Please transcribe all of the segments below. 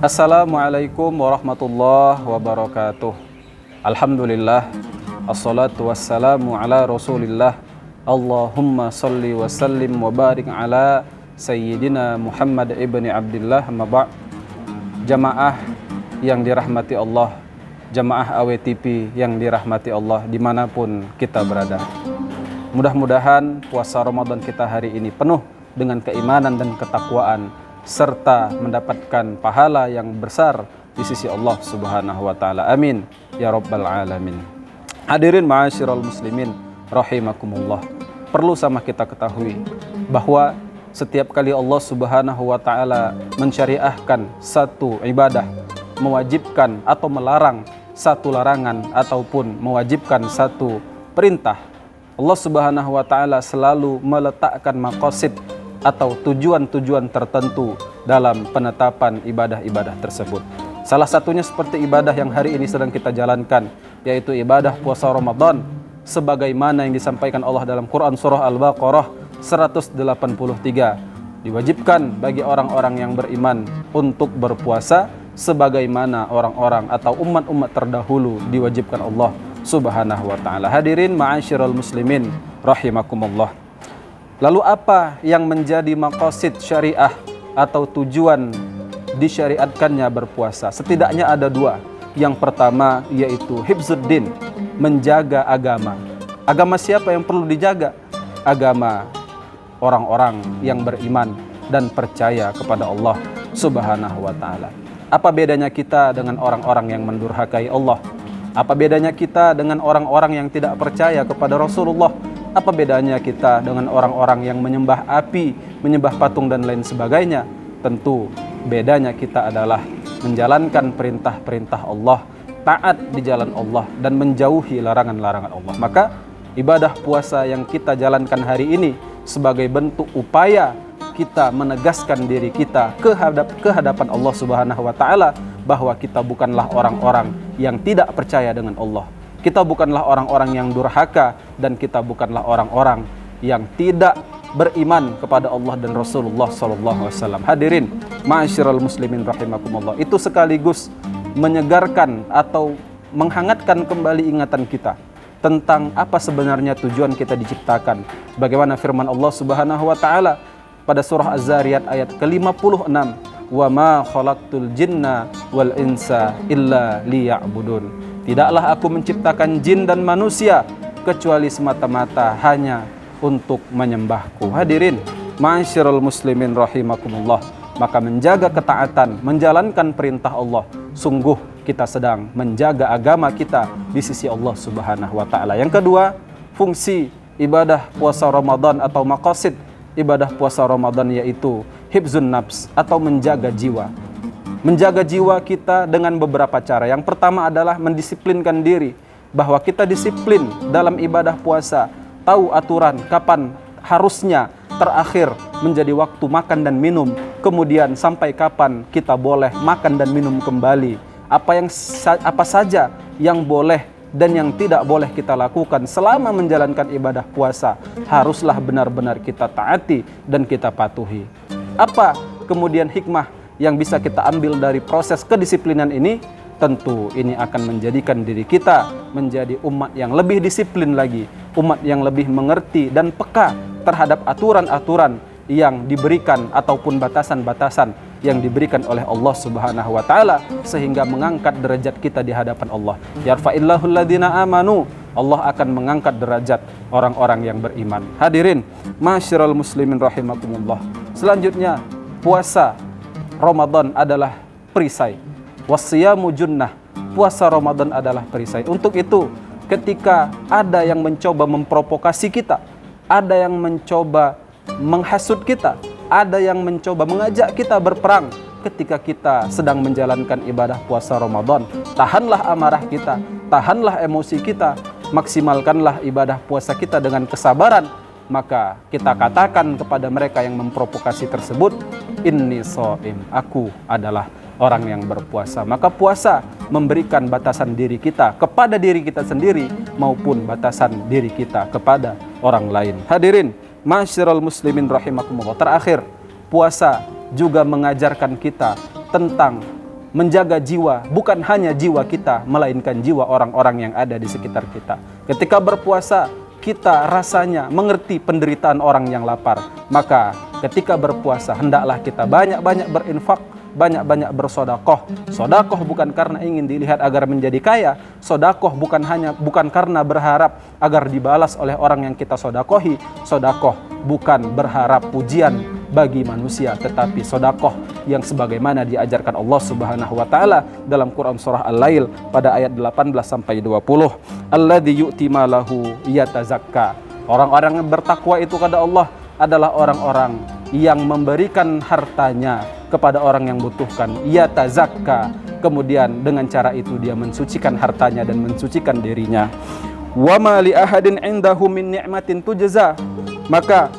Assalamualaikum warahmatullahi wabarakatuh. Alhamdulillah, assalatu wassalamu ala rasulillah. Allahumma salli wa sallim wa barik ala Sayyidina Muhammad ibni Abdillah. Amma ba'd. Jamaah yang dirahmati Allah, jamaah AWTP yang dirahmati Allah dimanapun kita berada, mudah-mudahan puasa Ramadan kita hari ini penuh dengan keimanan dan ketakwaan, serta mendapatkan pahala yang besar di sisi Allah Subhanahu wa Ta'ala. Amin ya Rabbal Alamin. Hadirin ma'asyiral muslimin rahimakumullah. Perlu sama kita ketahui bahwa setiap kali Allah Subhanahu wa Ta'ala mensyariahkan satu ibadah, mewajibkan atau melarang satu larangan, ataupun mewajibkan satu perintah, Allah Subhanahu wa Ta'ala selalu meletakkan maqasid atau tujuan-tujuan tertentu dalam penetapan ibadah-ibadah tersebut. Salah satunya seperti ibadah yang hari ini sedang kita jalankan, yaitu ibadah puasa Ramadan, sebagaimana yang disampaikan Allah dalam Quran surah Al-Baqarah 183. Diwajibkan bagi orang-orang yang beriman untuk berpuasa sebagaimana orang-orang atau umat-umat terdahulu diwajibkan Allah Subhanahu wa Ta'ala. Hadirin ma'asyiral muslimin rahimakumullah. Lalu apa yang menjadi maqasid syariah atau tujuan disyariatkannya berpuasa? Setidaknya ada dua. Yang pertama yaitu hifzuddin, menjaga agama. Agama siapa yang perlu dijaga? Agama orang-orang yang beriman dan percaya kepada Allah Subhanahu wa Ta'ala. Apa bedanya kita dengan orang-orang yang mendurhakai Allah? Apa bedanya kita dengan orang-orang yang tidak percaya kepada Rasulullah? Apa bedanya kita dengan orang-orang yang menyembah api, menyembah patung dan lain sebagainya? Tentu bedanya kita adalah menjalankan perintah-perintah Allah, taat di jalan Allah, dan menjauhi larangan-larangan Allah. Maka ibadah puasa yang kita jalankan hari ini sebagai bentuk upaya kita menegaskan diri kita ke hadapan Allah Subhanahu wa Ta'ala bahwa kita bukanlah orang-orang yang tidak percaya dengan Allah. Kita bukanlah orang-orang yang durhaka, dan kita bukanlah orang-orang yang tidak beriman kepada Allah dan Rasulullah SAW. Hadirin ma'asyiral muslimin rahimakumullah. Itu sekaligus menyegarkan atau menghangatkan kembali ingatan kita tentang apa sebenarnya tujuan kita diciptakan. Bagaimana firman Allah Subhanahu wa Ta'ala pada surah Az-Zariyat ayat ke-56, "Wa ma khalaqtul jinna wal insa illa liya'budun." Tidaklah aku menciptakan jin dan manusia kecuali semata-mata hanya untuk menyembahku. Hadirin ma'asyiral muslimin rahimakumullah. Maka menjaga ketaatan, menjalankan perintah Allah, sungguh kita sedang menjaga agama kita di sisi Allah Subhanahu wa Ta'ala. Yang kedua, fungsi ibadah puasa Ramadan atau maqasid ibadah puasa Ramadan yaitu hifzun nafs atau menjaga jiwa. Menjaga jiwa kita dengan beberapa cara. Yang pertama adalah mendisiplinkan diri, bahwa kita disiplin dalam ibadah puasa, tahu aturan kapan harusnya terakhir menjadi waktu makan dan minum, kemudian sampai kapan kita boleh makan dan minum kembali, apa saja yang boleh dan yang tidak boleh kita lakukan selama menjalankan ibadah puasa, haruslah benar-benar kita taati dan kita patuhi. Apa kemudian hikmah yang bisa kita ambil dari proses kedisiplinan ini? Tentu ini akan menjadikan diri kita menjadi umat yang lebih disiplin lagi, umat yang lebih mengerti dan peka terhadap aturan-aturan yang diberikan ataupun batasan-batasan yang diberikan oleh Allah Subhanahu wa Ta'ala, sehingga mengangkat derajat kita di hadapan Allah. Yarfa'illahu alladhina amanu, Allah akan mengangkat derajat orang-orang yang beriman. Hadirin ma'asyiral muslimin rahimakumullah. Selanjutnya, puasa Ramadan adalah perisai. Wasiyamu junnah, puasa Ramadan adalah perisai. Untuk itu, ketika ada yang mencoba memprovokasi kita, ada yang mencoba menghasut kita, ada yang mencoba mengajak kita berperang ketika kita sedang menjalankan ibadah puasa Ramadan, tahanlah amarah kita, tahanlah emosi kita, maksimalkanlah ibadah puasa kita dengan kesabaran. Maka kita katakan kepada mereka yang memprovokasi tersebut, inni shaim, aku adalah orang yang berpuasa. Maka puasa memberikan batasan diri kita kepada diri kita sendiri maupun batasan diri kita kepada orang lain. Hadirin ma'asyiral muslimin rahimakumullah. Terakhir, puasa juga mengajarkan kita tentang menjaga jiwa, bukan hanya jiwa kita, melainkan jiwa orang-orang yang ada di sekitar kita. Ketika berpuasa, kita rasanya mengerti penderitaan orang yang lapar. Maka ketika berpuasa, hendaklah kita banyak-banyak berinfak, banyak-banyak bersodakoh. Sodakoh bukan karena ingin dilihat agar menjadi kaya. Sodakoh bukan karena berharap agar dibalas oleh orang yang kita sodakohi. Sodakoh bukan berharap pujian bagi manusia, tetapi sodakoh yang sebagaimana diajarkan Allah Subhanahu wa taala dalam Quran surah Al-Lail pada ayat 18 sampai 20. Alladzi yu'ti malahu yatazakka. Orang-orang yang bertakwa itu kepada Allah adalah orang-orang yang memberikan hartanya kepada orang yang butuhkan. Yatazakka. Kemudian dengan cara itu dia mensucikan hartanya dan mensucikan dirinya. Wa ma li ahadin indahu min ni'matin tujza. Maka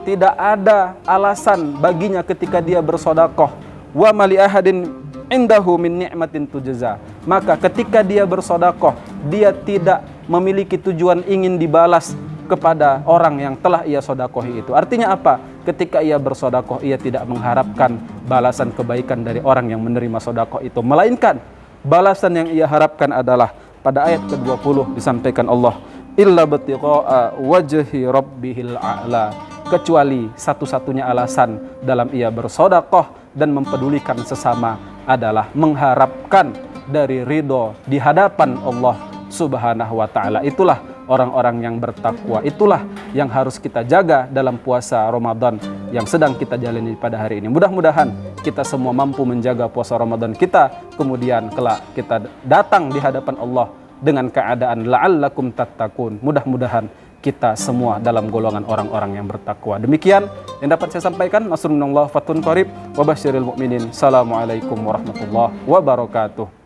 tidak ada alasan baginya ketika dia bersodakoh. Wa ma li ahadin indahu min ni'matin tujza. Maka ketika dia bersodakoh, dia tidak memiliki tujuan ingin dibalas kepada orang yang telah ia sodakohi itu. Artinya apa? Ketika ia bersodakoh, ia tidak mengharapkan balasan kebaikan dari orang yang menerima sodakoh itu, melainkan balasan yang ia harapkan adalah pada ayat ke-20 disampaikan Allah, illa btigha'a wajhi rabbihil a'la, kecuali satu-satunya alasan dalam ia bersodakoh dan mempedulikan sesama adalah mengharapkan dari ridho di hadapan Allah Subhanahu wa ta'ala. Itulah orang-orang yang bertakwa, itulah yang harus kita jaga dalam puasa Ramadan yang sedang kita jalani pada hari ini. Mudah-mudahan kita semua mampu menjaga puasa Ramadan kita, kemudian kelak kita datang di hadapan Allah dengan keadaan la'allakum tattaqun. Mudah-mudahan kita semua dalam golongan orang-orang yang bertakwa. Demikian yang dapat saya sampaikan. Nasrullah fatun qarib wa basyiril mu'minin. Assalamualaikum warahmatullahi wabarakatuh.